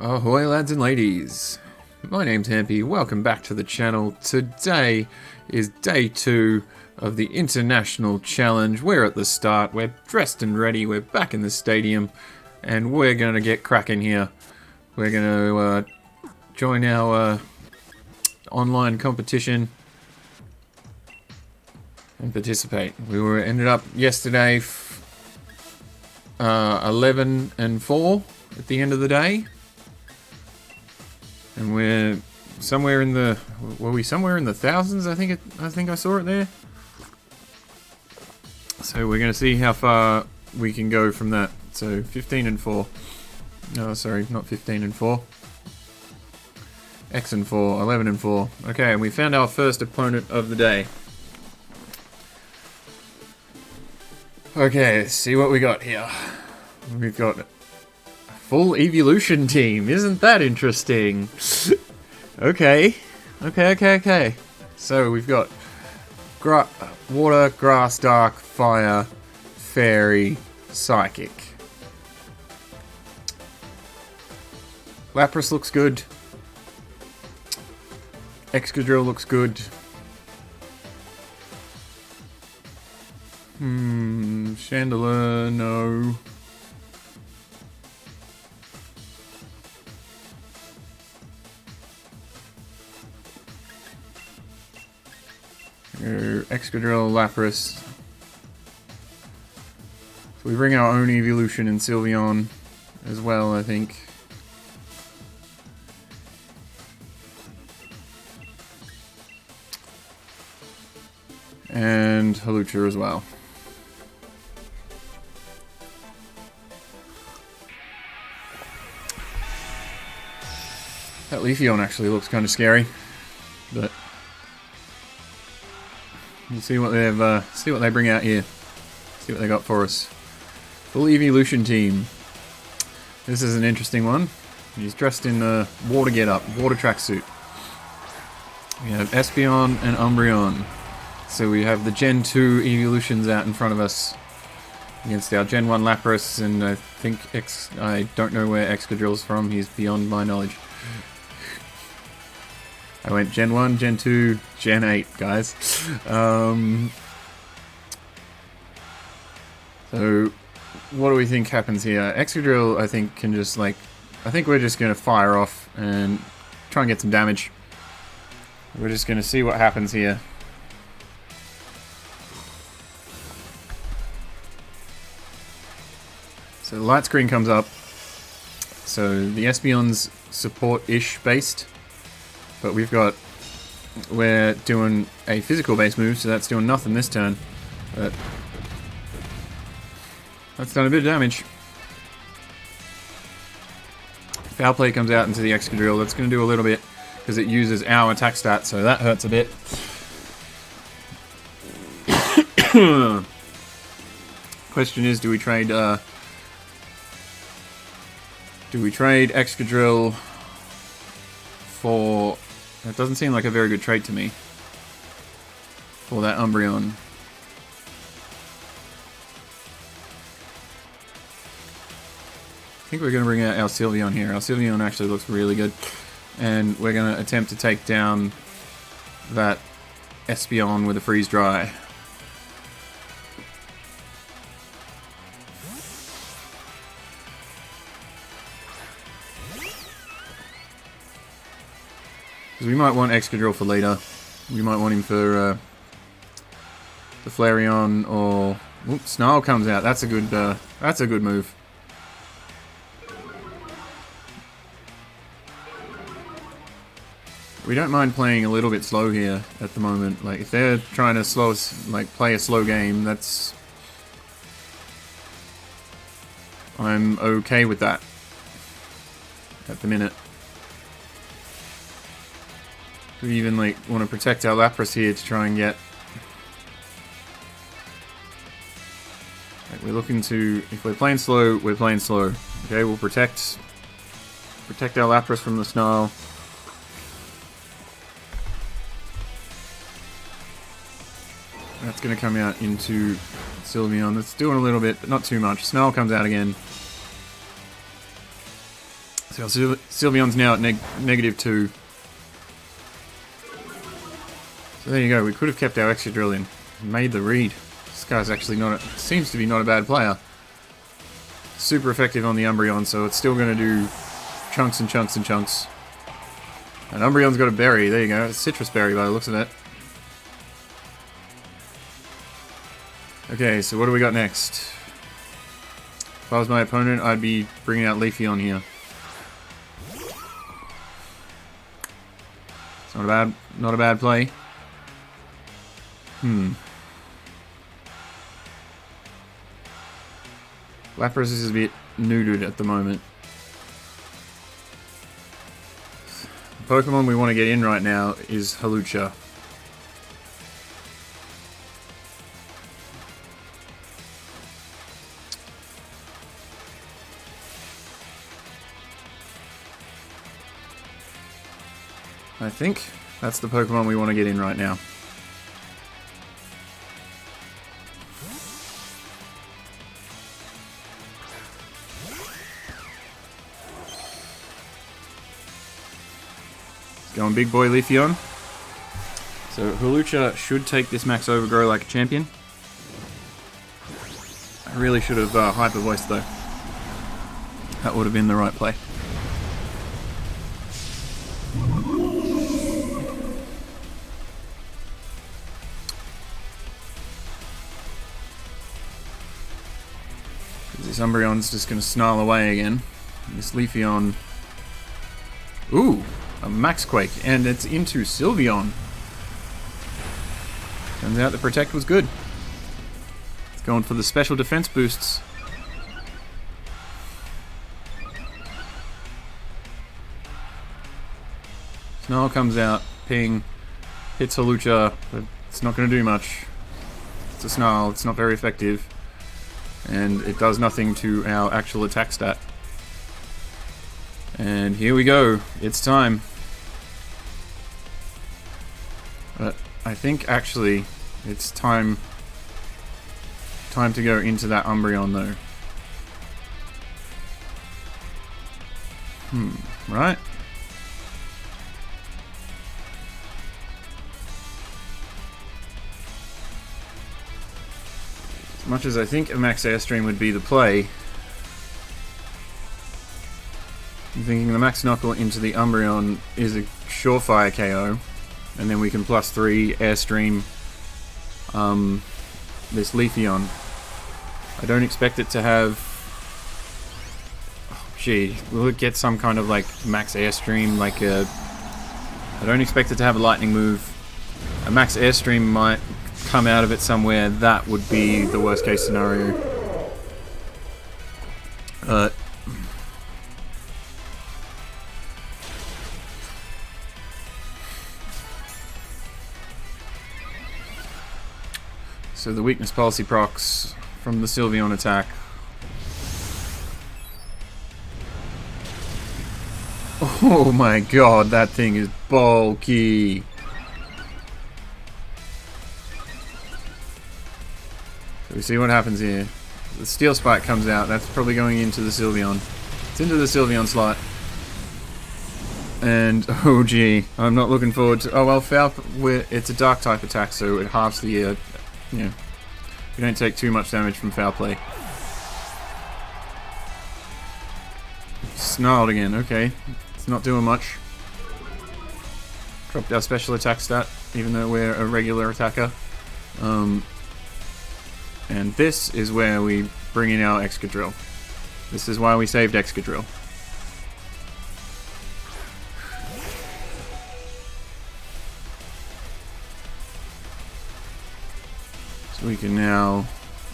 Ahoy lads and ladies, my name's Hampy, welcome back to the channel. Today is day 2 of the International Challenge. We're at the start, we're dressed and ready, we're back in the stadium, and we're going to get cracking here. We're going to join our online competition and participate. We ended up yesterday 11-4 at the end of the day. And we're somewhere in the, were we somewhere in the thousands? I think I saw it there. So we're going to see how far we can go from that. So 15-4. No, sorry, not 15-4. X and 4, 11-4. Okay, and we found our first opponent of the day. Okay, let's see what we got here. We've got full evolution team. Isn't that interesting? Okay. So we've got water, grass, dark, fire, fairy, psychic. Lapras looks good. Excadrill looks good. Chandelier, no. Excadrill, Lapras. So we bring our own evolution in Sylveon as well, I think. And Halucha as well. That Leafeon actually looks kind of scary, but we'll see what they bring out here. See what they got for us. Full evolution team. This is an interesting one. He's dressed in the water getup, water tracksuit. We have Espeon and Umbreon. So we have the Gen 2 evolutions out in front of us against our Gen 1 Lapras, and I think I don't know where Excadrill's from. He's beyond my knowledge. I went Gen 1, Gen 2, Gen 8, guys. So, what do we think happens here? Excadrill, I think, can just, I think we're just going to fire off and try and get some damage. We're just going to see what happens here. So the light screen comes up. So the Espeon's support-ish based. But we're doing a physical base move, so that's doing nothing this turn. But that's done a bit of damage. Foul Play comes out into the Excadrill. That's going to do a little bit, because it uses our attack stat, so that hurts a bit. Question is, do we trade Excadrill for... That doesn't seem like a very good trade to me. For that Umbreon. I think we're going to bring out our Sylveon here. Our Sylveon actually looks really good. And we're going to attempt to take down that Espeon with a Freeze Dry. Because we might want Excadrill for later. We might want him for the Flareon, or oops, Snarl comes out. That's a good move. We don't mind playing a little bit slow here at the moment. Like, if they're trying to slow us, play a slow game, I'm okay with that at the minute. We even want to protect our Lapras here to try and get. We're looking to, if we're playing slow, we're playing slow. Okay, we'll protect our Lapras from the Snarl. That's going to come out into Sylveon. That's doing a little bit, but not too much. Snarl comes out again. So Sylveon's now at -2. So there you go, we could have kept our Excadrill in. Made the read. This guy's actually seems to be not a bad player. Super effective on the Umbreon, so it's still going to do chunks and chunks and chunks. And Umbreon's got a berry, there you go, it's citrus berry by the looks of it. Okay, so what do we got next? If I was my opponent, I'd be bringing out Leafeon here. It's not a bad play. Lapras is a bit neutered at the moment. The Pokemon we want to get in right now is Hawlucha. I think that's the Pokemon we want to get in right now. Going big boy Leafeon. So Hawlucha should take this max overgrow like a champion. I really should have hyper voiced though. That would have been the right play. This Umbreon's just going to snarl away again. This Leafeon... Ooh! A Max Quake, and it's into Sylveon. Turns out the Protect was good. It's going for the special defense boosts. Snarl comes out, ping, hits Hawlucha, but it's not going to do much. It's a Snarl, it's not very effective. And it does nothing to our actual attack stat. And here we go, it's time. But I think actually it's time to go into that Umbreon though. Right? As much as I think a Max Airstream would be the play, I'm thinking the Max Knuckle into the Umbreon is a surefire KO, and then we can +3 Airstream this Leafeon. I don't expect it to have... Oh, gee, will it get some kind of like Max Airstream, like a... I don't expect it to have a lightning move. A Max Airstream might come out of it somewhere. That would be the worst case scenario. So the weakness policy procs from the Sylveon attack. Oh my god, that thing is bulky. So we see what happens here. The Steel Spike comes out, that's probably going into the Sylveon. It's into the Sylveon slot. And, oh gee, I'm not looking forward to... Oh well, it's a dark type attack, so it halves the... Yeah, we don't take too much damage from foul play. Snarled again, okay. It's not doing much. Dropped our special attack stat, even though we're a regular attacker. And this is where we bring in our Excadrill. This is why we saved Excadrill. So we can now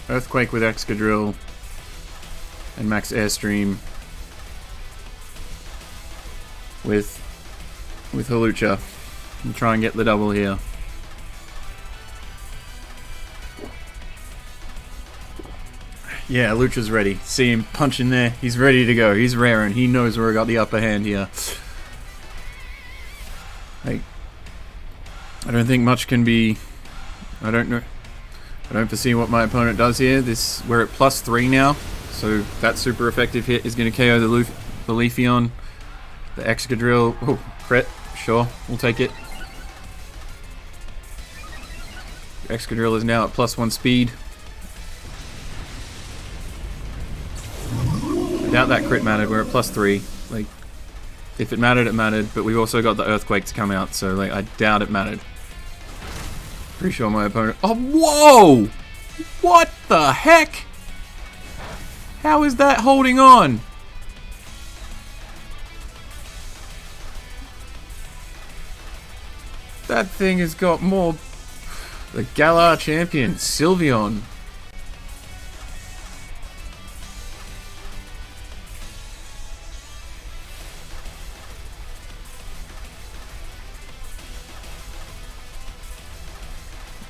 Earthquake with Excadrill and Max Airstream with Hawlucha and try and get the double here. Yeah, Lucha's ready. See him punching there. He's ready to go. He's raring. He knows where I got the upper hand here. Like, I don't think much can be... I don't foresee what my opponent does here. We're at +3 now, so that super effective hit is going to KO the Leafeon. The Excadrill, oh, crit, sure, we'll take it. Excadrill is now at +1 speed. I doubt that crit mattered, we're at +3. Like, if it mattered, it mattered, but we've also got the Earthquake to come out, so like, I doubt it mattered. Pretty sure my opponent... Oh, whoa! What the heck? How is that holding on? That thing has got more... The Galar champion, Sylveon.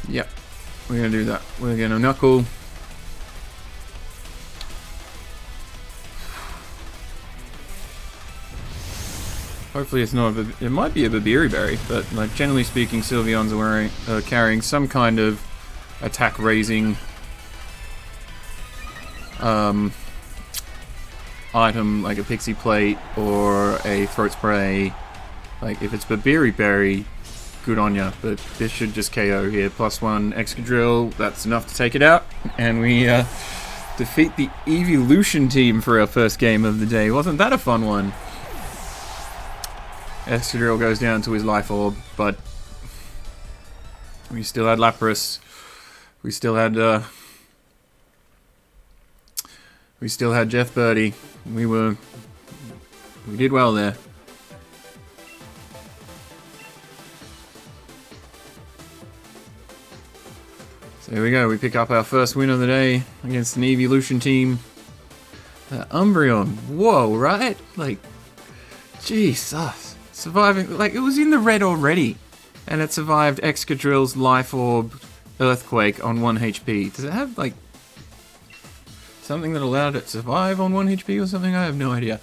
Yep, we're gonna do that. We're gonna knuckle. Hopefully it's not it might be a Babiri Berry, but like generally speaking, Sylveons are carrying some kind of attack raising item, like a Pixie Plate or a Throat Spray. Like if it's Babiri Berry, good on ya, but this should just KO here. +1 Excadrill, that's enough to take it out, and we defeat the Evolution team for our first game of the day. Wasn't that a fun one? Excadrill goes down to his Life Orb, but we still had Lapras. We still had Jeff Birdie. We did well there. So here we go. We pick up our first win of the day against an Evolution team. Umbreon, whoa, right? Like, Jesus. Surviving, like, it was in the red already, and it survived Excadrill's Life Orb Earthquake on 1 HP. Does it have, like, something that allowed it to survive on 1 HP or something? I have no idea.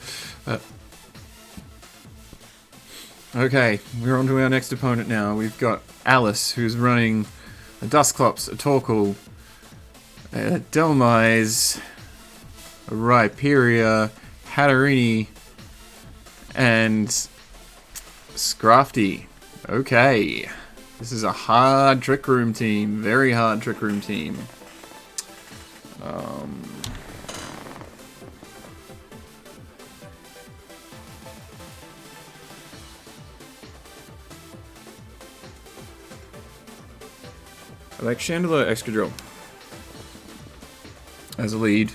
Okay, we're on to our next opponent now. We've got Alice, who's running a Dusclops, a Torkoal, a Dhelmise, a Rhyperior, Hatterini, and Scrafty. Okay. This is a hard Trick Room team. Very hard Trick Room team. I like Chandelier Excadrill as a lead.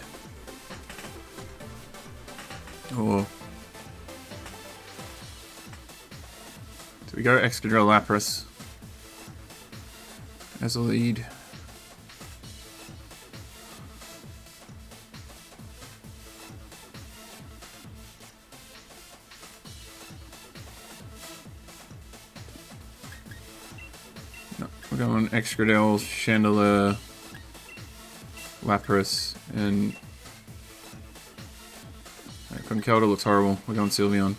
Or we go Excadrill Lapras as a lead. No, we're going Excadrill, Chandelier, Lapras, and Conkeldurr looks horrible. We're going Sylveon.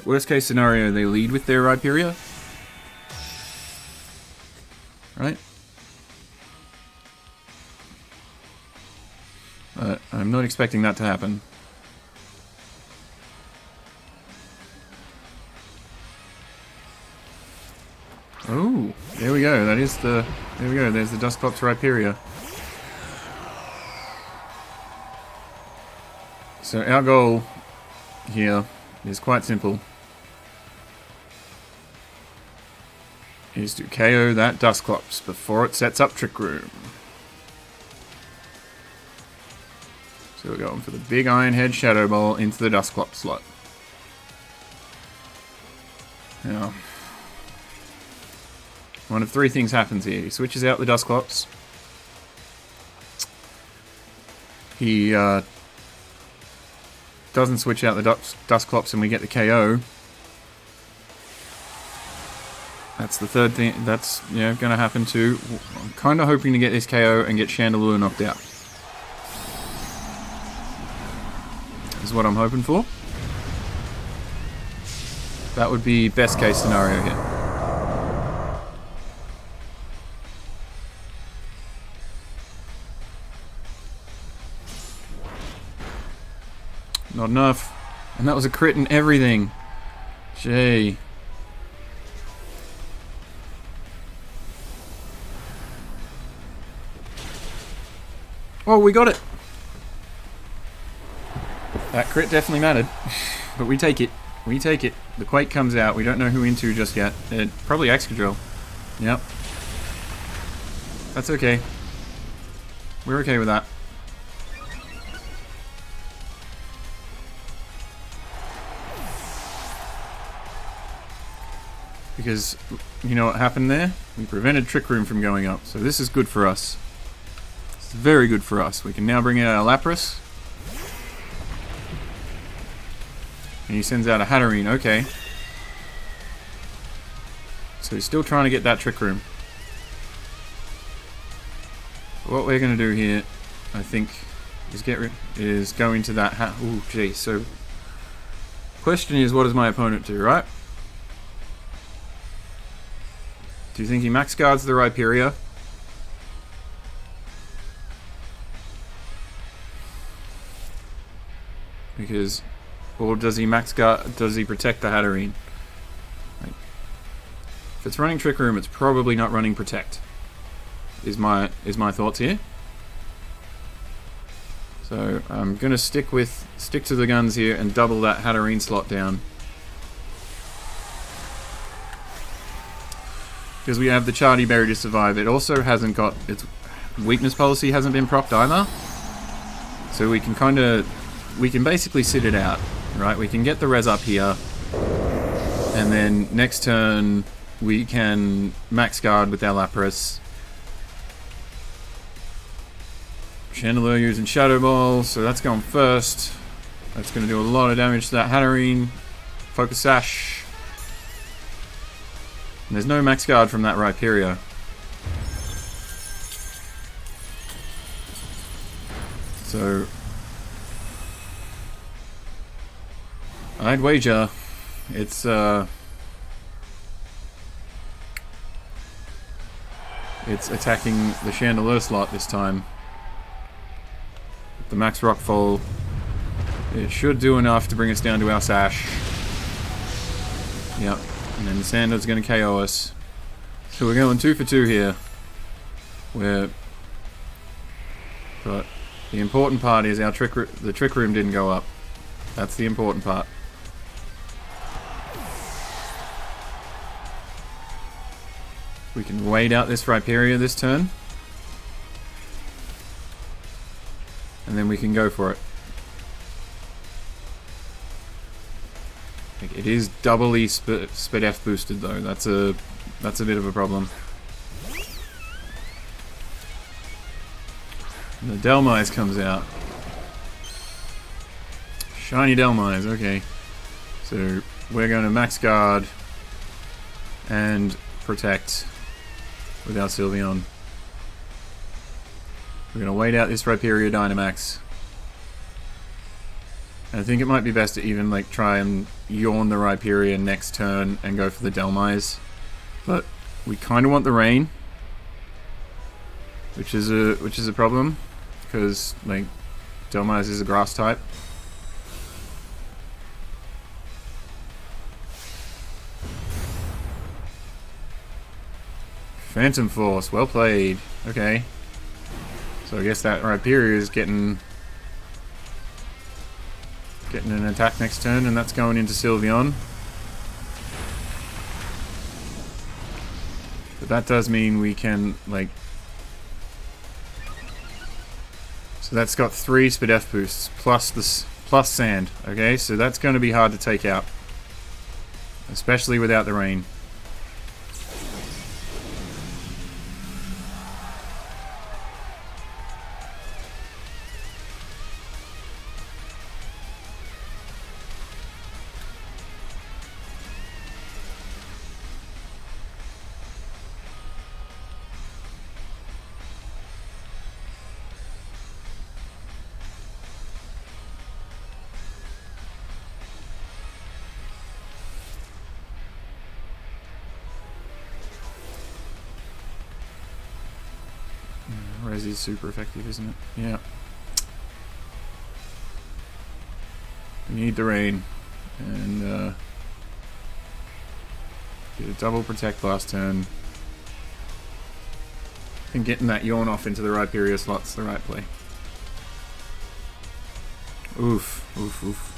Worst case scenario, they lead with their Rhyperior. Right? But I'm not expecting that to happen. Oh, there we go. That is the... There we go. There's the Dusclops Rhyperior. So our goal here is quite simple. Is to KO that Dusclops before it sets up Trick Room. So we're going for the big Iron Head Shadow Ball into the Dusclops slot. Now, one of three things happens here. He switches out the Dusclops. He doesn't switch out the Dusclops and we get the KO. That's the third thing that's going to happen too. I'm kind of hoping to get this KO and get Chandelure knocked out. Is what I'm hoping for. That would be best case scenario here. Not enough. And that was a crit and everything. Gee. Oh, we got it. That crit definitely mattered. But we take it. We take it. The Quake comes out. We don't know who into just yet. Probably Excadrill. Yep. That's okay. We're okay with that. Because, you know what happened there? We prevented Trick Room from going up. So this is good for us. It's very good for us. We can now bring out our Lapras. And he sends out a Hatterene. Okay. So he's still trying to get that Trick Room. What we're going to do here, I think, is go into that Ooh, geez. So, question is, what does my opponent do, right? Do you think he max guards the Rhyperior? Because, or does he max guard? Does he protect the Hatterene? Like, if it's running Trick Room, it's probably not running Protect. Is my thoughts here. So I'm gonna stick to the guns here and double that Hatterene slot down. Because we have the Chardy Berry to survive. It also hasn't got its weakness policy hasn't been propped either. So we can basically sit it out, right? We can get the res up here, and then next turn we can max guard with our Lapras. Chandelure using Shadow Ball, so that's going first. That's going to do a lot of damage to that Hatterene. Focus Sash. And there's no max guard from that Rhyperior. So I'd wager it's attacking the Chandelure slot this time. The max Rockfall, it should do enough to bring us down to our Sash. Yep, and then the Sandow's going to KO us. So we're going 2 for 2 here. But the important part is the Trick Room didn't go up. That's the important part. We can wait out this Rhyperior this turn. And then we can go for it. It is doubly Spadef boosted though. That's a bit of a problem. And the Delmise comes out. Shiny Delmise, okay. So we're going to max guard and protect with our Sylveon. We're going to wait out this Rhyperior Dynamax. And I think it might be best to even like try and yawn the Rhyperior next turn and go for the Delmise. But we kind of want the Rain, which is a problem because like Delmise is a grass type. Phantom Force, well played. Okay. So I guess that Rhyperior is getting an attack next turn, and that's going into Sylveon. But that does mean we can, like... So that's got 3 Spadef boosts, plus Sand. Okay, so that's going to be hard to take out. Especially without the Rain. Resi is super effective, isn't it? Yeah. We need the rain. And get a double protect last turn. I think getting that yawn off into the Rhyperior slot's the right play. Oof, oof, oof.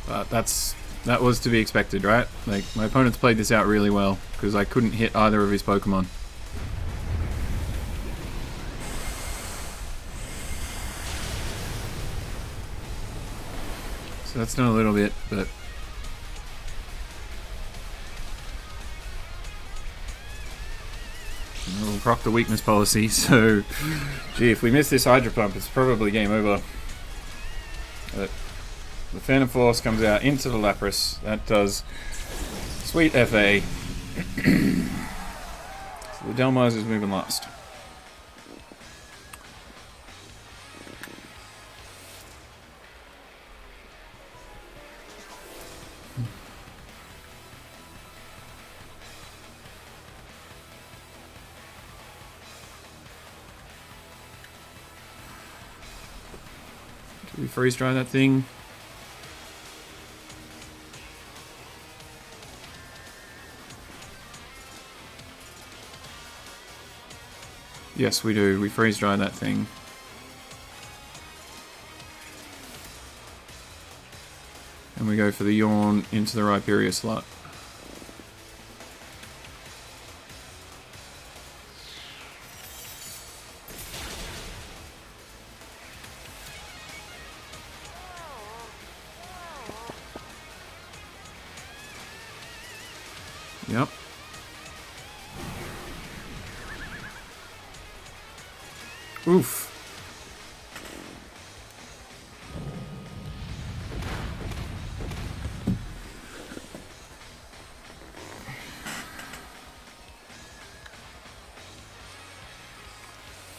But that was to be expected, right? Like, my opponent's played this out really well, because I couldn't hit either of his Pokemon. So that's done a little bit, but... we'll proc the weakness policy, so... Gee, if we miss this Hydro Pump, it's probably game over. But the Phantom Force comes out into the Lapras. That does sweet FA. So the Delmars is moving last. Do we freeze dry that thing? Yes, we do. We freeze dry that thing. And we go for the yawn into the Rhyperior slot. Yep. Oof.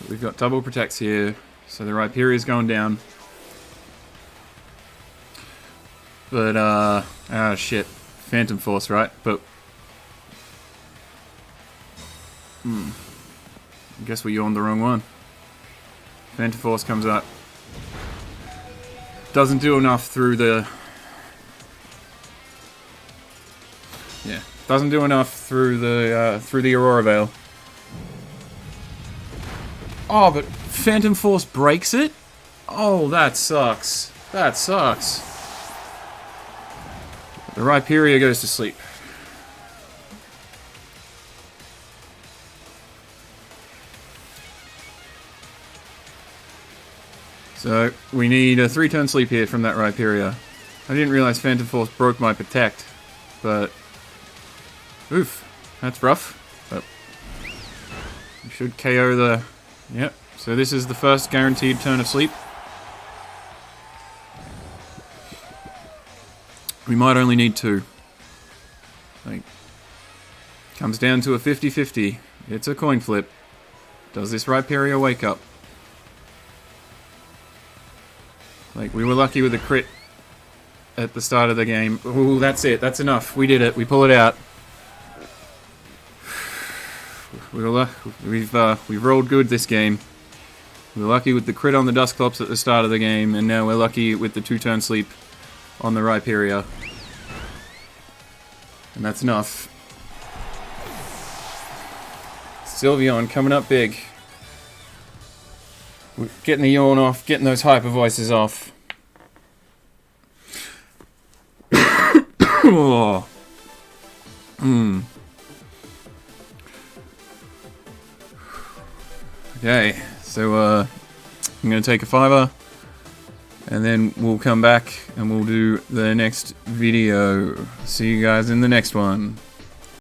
We've got double protects here, so the Rhyperior is going down. But, ah, shit. Phantom Force, right? But... I guess we yawned the wrong one. Phantom Force comes up. Doesn't do enough through the... Yeah. Doesn't do enough through the Aurora Veil. Oh, but Phantom Force breaks it? Oh, that sucks. That sucks. The Rhyperior goes to sleep. So, we need a 3-turn sleep here from that Rhyperior. I didn't realize Phantom Force broke my Protect, but... Oof, that's rough. But we should KO the... Yep, so this is the first guaranteed turn of sleep. We might only need 2. Like, comes down to a 50-50. It's a coin flip. Does this Rhyperior wake up? Like, we were lucky with a crit at the start of the game. Ooh, that's it. That's enough. We did it. We pull it out. We've rolled good this game. We were lucky with the crit on the Dusclops at the start of the game, and now we're lucky with the 2-turn sleep on the Rhyperior. And that's enough. Sylveon coming up big. We're getting the yawn off, getting those hyper voices off. Oh. Okay, so I'm going to take a 5er, and then we'll come back and we'll do the next video. See you guys in the next one.